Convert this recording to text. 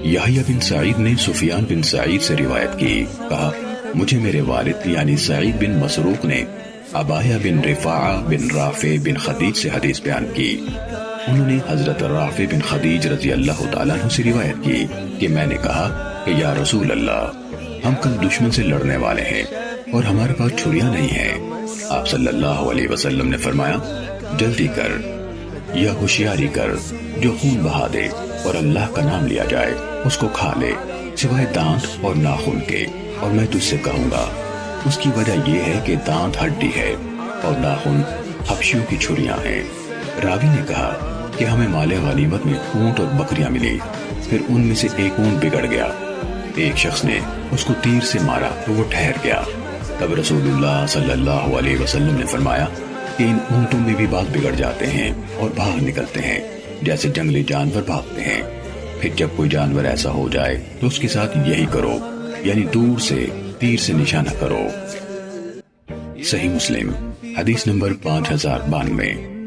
یحییٰ بن سعید نے سفیان بن سعید سے روایت کی، کہا مجھے میرے والد یعنی سعید بن مسروق نے عبایہ بن رفاعہ بن رافع بن خدیج سے حدیث بیان کی۔ انہوں نے حضرت رافع بن خدیج رضی اللہ تعالیٰ عنہ سے روایت کی کہ میں نے کہا کہ یا رسول اللہ، ہم کل دشمن سے لڑنے والے ہیں اور ہمارے پاس چھریاں نہیں ہیں۔ آپ صلی اللہ علیہ وسلم نے فرمایا جلدی کر یا ہوشیاری کر، جو خون بہا دے اور اللہ کا نام لیا جائے اس کو کھا لے، سوائے دانت اور ناخن کے، اور میں تجھ سے کہوں گا اس کی وجہ یہ ہے کہ دانت ہڈی ہے اور ناخن حبشیوں کی چھریاں ہیں۔ راوی نے کہا کہ ہمیں مال غنیمت میں اونٹ اور بکریاں ملی، پھر ان میں سے ایک اونٹ بگڑ گیا، ایک شخص نے اس کو تیر سے مارا تو وہ ٹھہر گیا۔ تب رسول اللہ صلی اللہ علیہ وسلم نے فرمایا کہ ان اونٹوں میں بھی بال بگڑ جاتے ہیں اور باہر نکلتے ہیں جیسے جنگلی جانور بھاگتے ہیں۔ پھر جب کوئی جانور ایسا ہو جائے تو اس کے ساتھ یہی کرو، یعنی دور سے تیر سے نشانہ کرو۔ صحیح مسلم حدیث نمبر 5092۔